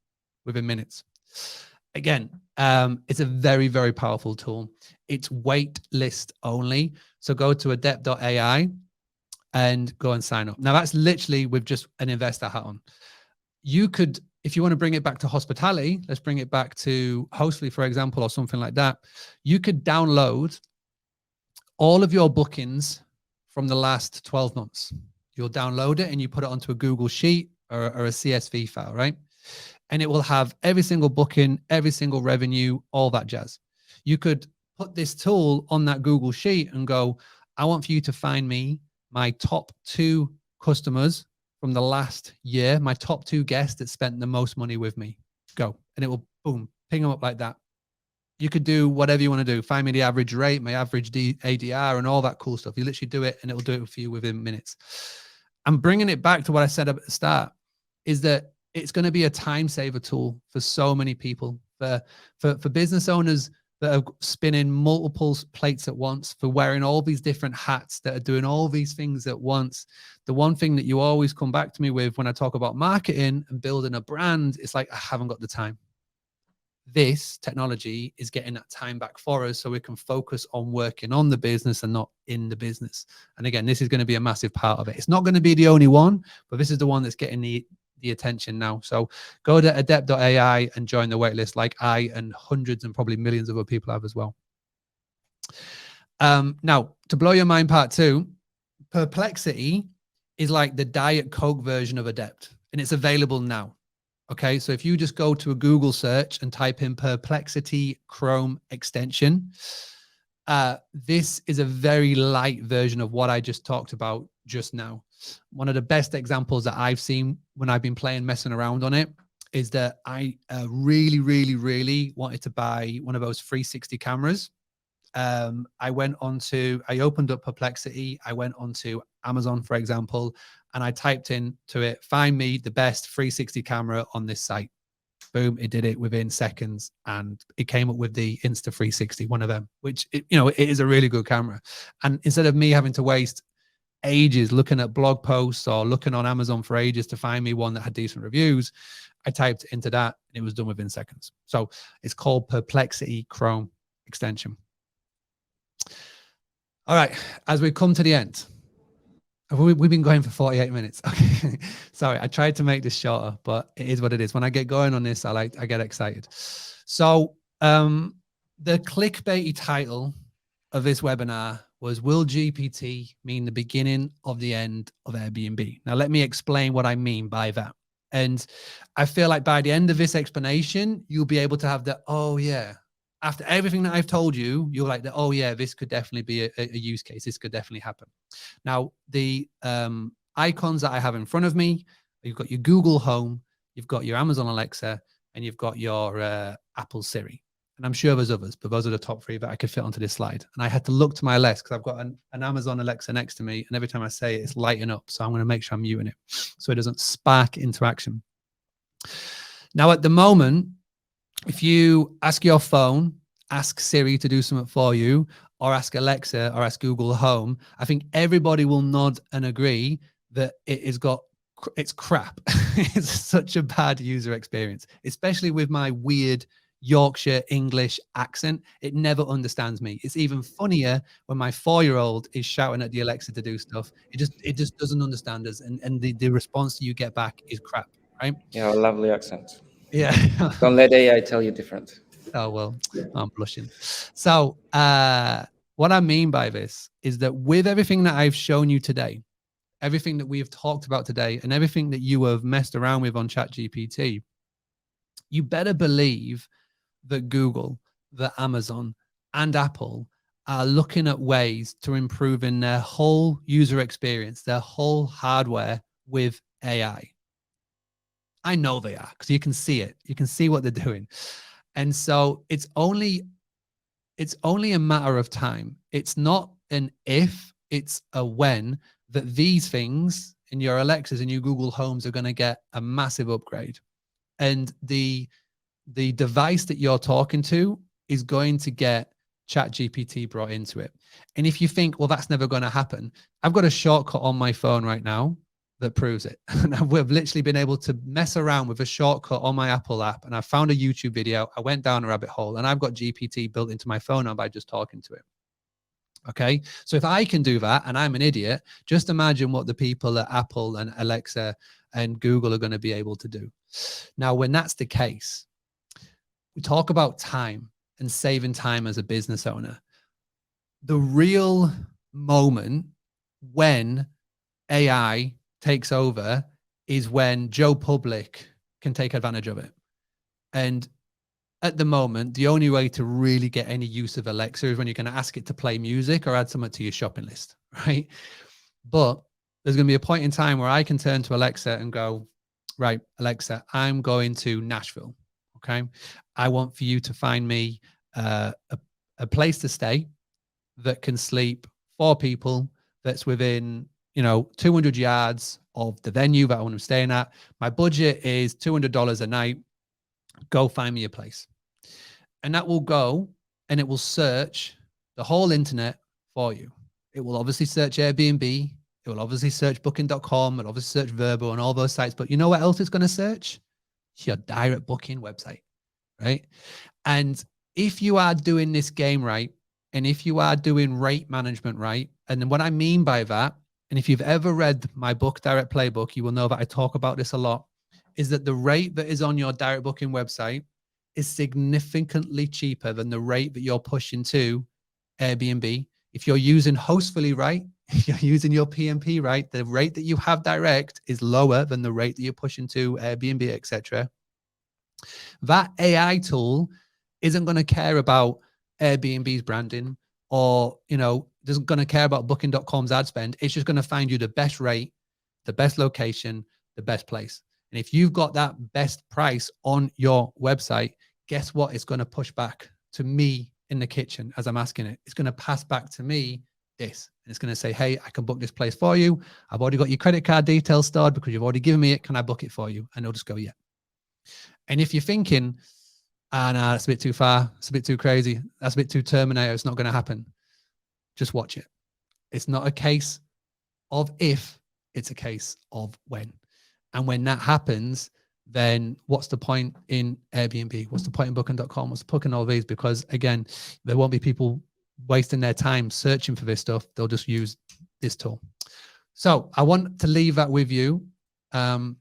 within minutes. Again, it's a very, very powerful tool. It's wait list only. So go to adept.ai and go and sign up. Now that's literally with just an investor hat on. You could, if you want to bring it back to hospitality, let's bring it back to Hostfully, for example, or something like that. You could download all of your bookings from the last 12 months. You'll download it and you put it onto a Google Sheet or a CSV file, right? And it will have every single booking, every single revenue, all that jazz. You could put this tool on that Google Sheet and go, I want for you to find me my top 2 customers from the last year, my top 2 guests that spent the most money with me. Go. And it will, boom, ping them up like that. You could do whatever you want to do. Find me the average rate, my average ADR, and all that cool stuff. You literally do it and it will do it for you within minutes. I'm bringing it back to what I said at the start, is that it's going to be a time saver tool for so many people. For business owners that are spinning multiple plates at once, for wearing all these different hats, that are doing all these things at once. The one thing that you always come back to me with when I talk about marketing and building a brand, it's like, I haven't got the time. This technology is getting that time back for us, so we can focus on working on the business and not in the business. And again, this is going to be a massive part of it. It's not going to be the only one, but this is the one that's getting the attention now. So go to adept.ai and join the waitlist, like I and hundreds and probably millions of other people have as well. Now, to blow your mind, part 2, Perplexity is like the Diet Coke version of Adept, and it's available now. Okay, so if you just go to a Google search and type in Perplexity Chrome extension, this is a very light version of what I just talked about just now. One of the best examples that I've seen when I've been messing around on it, is that I really wanted to buy one of those 360 cameras. I opened up Perplexity, I went onto Amazon, for example, and I typed into it, find me the best 360 camera on this site. Boom, it did it within seconds, and it came up with the Insta360, one of them, which, it is a really good camera. And instead of me having to waste ages looking at blog posts or looking on Amazon for ages to find me one that had decent reviews, I typed into that and it was done within seconds. So it's called Perplexity Chrome extension. All right, as we come to the end, we've been going for 48 minutes. Okay, sorry, I tried to make this shorter, but it is what it is. When I get going on this, I get excited. So the clickbaity title of this webinar was, will GPT mean the beginning of the end of Airbnb? Now, let me explain what I mean by that. And I feel like by the end of this explanation, you'll be able to have the, oh yeah, after everything that I've told you, you're like, oh yeah, this could definitely be a use case. This could definitely happen. Now, the icons that I have in front of me, you've got your Google Home, you've got your Amazon Alexa, and you've got your Apple Siri. And I'm sure there's others, but those are the top 3 that I could fit onto this slide. And I had to look to my left because I've got an Amazon Alexa next to me, and every time I say it, it's lighting up. So I'm going to make sure I'm muting it so it doesn't spark interaction. Now, at the moment, if you ask your phone, ask Siri to do something for you, or ask Alexa or ask Google Home, I think everybody will nod and agree that it's crap. It's such a bad user experience, especially with my weird Yorkshire English accent. It never understands me. It's even funnier when my 4-year-old is shouting at the Alexa to do stuff. It just doesn't understand us, and the response you get back is crap, right?
Yeah, a lovely accent.
Yeah.
Don't let AI tell you different.
Oh, well, I'm blushing. So what I mean by this is that with everything that I've shown you today, everything that we have talked about today, and everything that you have messed around with on ChatGPT, you better believe that Google, that Amazon, and Apple are looking at ways to improve in their whole user experience, their whole hardware with AI. I know they are, because you can see it. You can see what they're doing. And so it's only a matter of time. It's not an if, it's a when, that these things in your Alexas and your Google Homes are going to get a massive upgrade. And the device that you're talking to is going to get ChatGPT brought into it. And if you think, well, that's never going to happen, I've got a shortcut on my phone right now that proves it. And we've literally been able to mess around with a shortcut on my Apple app, and I found a YouTube video. I went down a rabbit hole, and I've got GPT built into my phone now by just talking to it. Okay, so if I can do that and I'm an idiot, just imagine what the people at Apple and Alexa and Google are going to be able to do. Now, when that's the case, we talk about time and saving time as a business owner. The real moment when AI takes over is when Joe Public can take advantage of it. And at the moment, the only way to really get any use of Alexa is when you're going to ask it to play music or add something to your shopping list, right? But there's going to be a point in time where I can turn to Alexa and go, right, Alexa, I'm going to Nashville, okay? I want for you to find me a place to stay that can sleep 4 people, that's within 200 yards of the venue that I want to staying at. My budget is $200 a night. Go find me a place. And that will go and it will search the whole internet for you. It will obviously search Airbnb. It will obviously search booking.com. It'll obviously search Verbo and all those sites. But you know what else it's going to search? Your direct booking website, right? And if you are doing this game right, and if you are doing rate management right, and then what I mean by that, and if you've ever read my book, Direct Playbook, you will know that I talk about this a lot, is that the rate that is on your direct booking website is significantly cheaper than the rate that you're pushing to Airbnb. If you're using Hostfully right, if you're using your PMP right, the rate that you have direct is lower than the rate that you're pushing to Airbnb, etc. That AI tool isn't going to care about Airbnb's branding, or, you know, isn't going to care about booking.com's ad spend. It's just going to find you the best rate, the best location, the best place. And if you've got that best price on your website, guess what? It's going to push back to me in the kitchen as I'm asking it. It's going to pass back to me this. And it's going to say, hey, I can book this place for you. I've already got your credit card details stored because you've already given me it. Can I book it for you? And it'll just go, yeah. And if you're thinking, no, that's a bit too far, it's a bit too crazy, that's a bit too Terminator, it's not going to happen, just watch it. It's not a case of if, it's a case of when. And when that happens, then what's the point in Airbnb? What's the point in booking.com? What's the point in all these? Because again, there won't be people wasting their time searching for this stuff. They'll just use this tool. So I want to leave that with you, to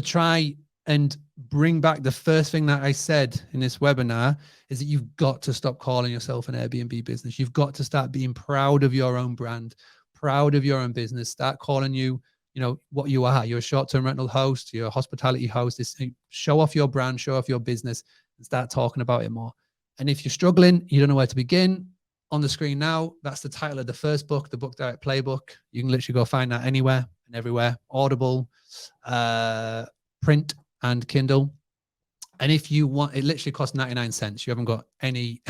try and bring back the first thing that I said in this webinar, is that you've got to stop calling yourself an Airbnb business. You've got to start being proud of your own brand, proud of your own business. Start calling you know, what you are. You're a short-term rental host, you're a hospitality host. Show off your brand, show off your business, and start talking about it more. And if you're struggling, you don't know where to begin, on the screen now, that's the title of the first book, the Book Direct Playbook. You can literally go find that anywhere and everywhere, Audible, print, and Kindle. And if you want, it literally costs 99 cents. You haven't got any,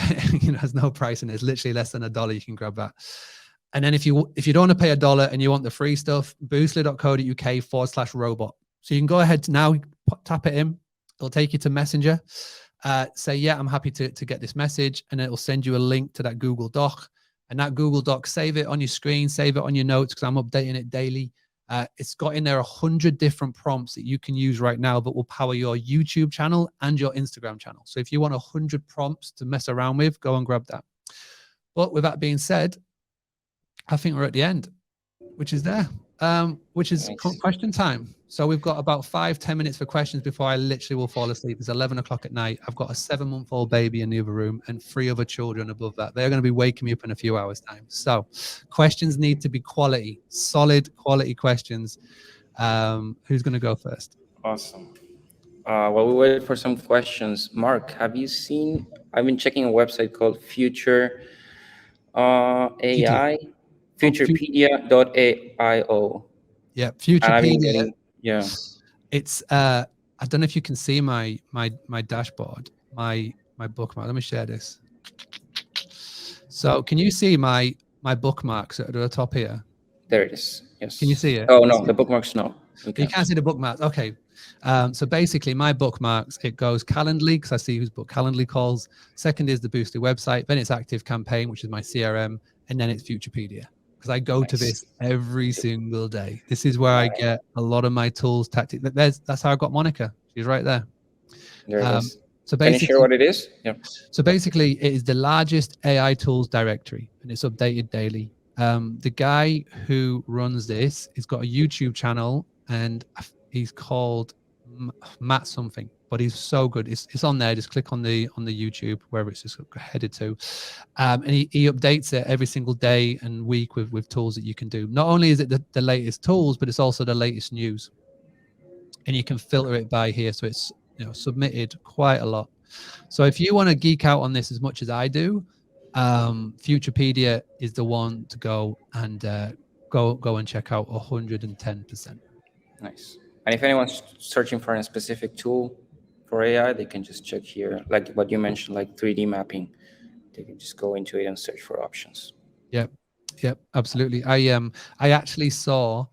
you know, there's no price in it. It's literally less than $1. You can grab that. And then if you don't want to pay $1 and you want the free stuff, boostly.co.uk/robot. So you can go ahead now, tap it in. It'll take you to Messenger. Say, yeah, I'm happy to get this message. And it'll send you a link to that Google Doc. And that Google Doc, save it on your screen, save it on your notes, because I'm updating it daily. It's got in there 100 different prompts that you can use right now that will power your YouTube channel and your Instagram channel. So if you want 100 prompts to mess around with, go and grab that. But with that being said, I think we're at the end, which is there, which is nice. Question time. So we've got about 5-10 minutes for questions before I literally will fall asleep. It's 11 o'clock at night. I've got a 7-month-old baby in the other room and 3 other children above that. They're going to be waking me up in a few hours' time. So questions need to be quality, solid quality questions. Who's going to go first?
Awesome. While we wait for some questions, Mark, have you seen, I've been checking a website called Future AI, futurepedia.aio.
Yeah, Futurepedia.
Yeah.
It's I don't know if you can see my dashboard, my bookmark. Let me share this. So can you see my bookmarks at the top here?
There it is. Yes.
Can you see it?
Oh no, the bookmarks no.
You can't see the bookmarks. Okay. So basically my bookmarks, it goes Calendly, because I see whose book Calendly calls. Second is the Boostly website. Then it's Active Campaign, which is my CRM. And then it's Futurepedia, because I go to this every single day. This is where I get a lot of my tools, tactics. That's how I got Monica. She's right there.
There it is.
So
can you share what it is? Yeah.
So basically, it is the largest AI tools directory, and it's updated daily. The guy who runs this has got a YouTube channel, and he's called Matt something, but he's so good. It's on there. Just click on the YouTube, wherever it's just headed to, and he updates it every single day and week with tools that you can do. Not only is it the latest tools, but it's also the latest news, and you can filter it by here. So it's, you know, submitted quite a lot. So if you want to geek out on this as much as I do, Futurepedia is the one to go and go and check out 110%.
Nice. And if anyone's searching for a specific tool for AI, they can just check here, like what you mentioned, like 3D mapping. They can just go into it and search for options.
Yep, absolutely. I actually saw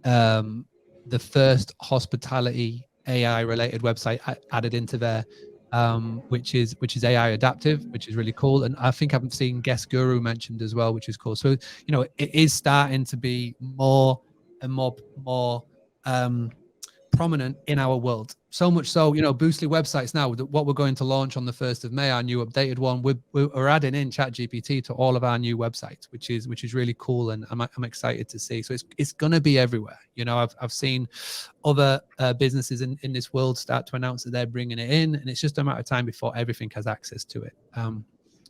the first hospitality AI related website added into there which is AI adaptive, which is really cool. And I think I've seen Guest Guru mentioned as well, which is cool. So, you know, it is starting to be more and more prominent in our world. So much so, you know, Boostly websites now, what we're going to launch on the 1st of May, our new updated one, we're adding in ChatGPT to all of our new websites, which is really cool, and I'm excited to see. So it's going to be everywhere. You know, I've seen other businesses in this world start to announce that they're bringing it in, and it's just a matter of time before everything has access to it.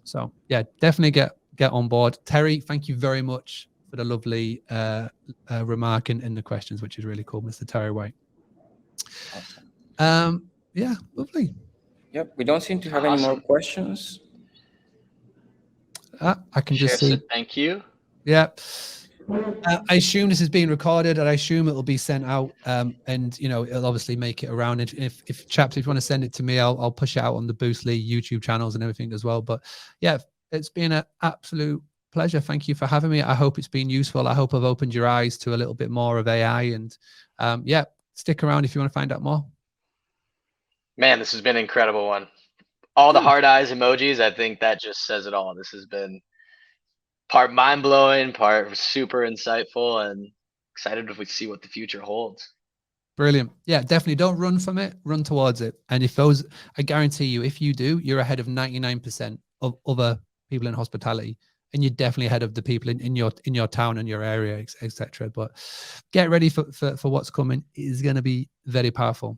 So yeah, definitely get on board. Terry, thank you very much for the lovely remark in the questions, which is really cool, Mr. Terry White.
Awesome.
Yeah, lovely.
Yep, we don't seem to have any more questions.
I can just see.
Thank you.
Yeah. I assume this is being recorded, and I assume it'll be sent out, and you know, it'll obviously make it around. If chaps, if you want to send it to me, I'll push it out on the Boostly YouTube channels and everything as well. But yeah, it's been an absolute pleasure. Thank you for having me. I hope it's been useful. I hope I've opened your eyes to a little bit more of AI, and yeah, stick around if you want to find out more.
Man, this has been an incredible one. All the heart eyes emojis, I think that just says it all. This has been part mind-blowing, part super insightful, and excited to see what the future holds.
Brilliant. Yeah, definitely don't run from it, run towards it. And I guarantee you, if you do, you're ahead of 99% of other people in hospitality, and you're definitely ahead of the people in your town and your area, etc. But get ready for what's coming. It is going to be very powerful.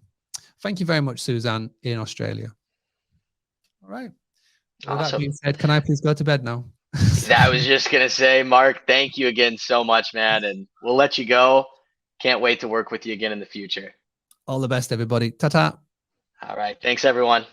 Thank you very much, Suzanne in Australia. All right. With that being said, can I please go to bed now?
I was just going to say, Mark, thank you again so much, man. And we'll let you go. Can't wait to work with you again in the future.
All the best, everybody. Ta-ta.
All right. Thanks, everyone.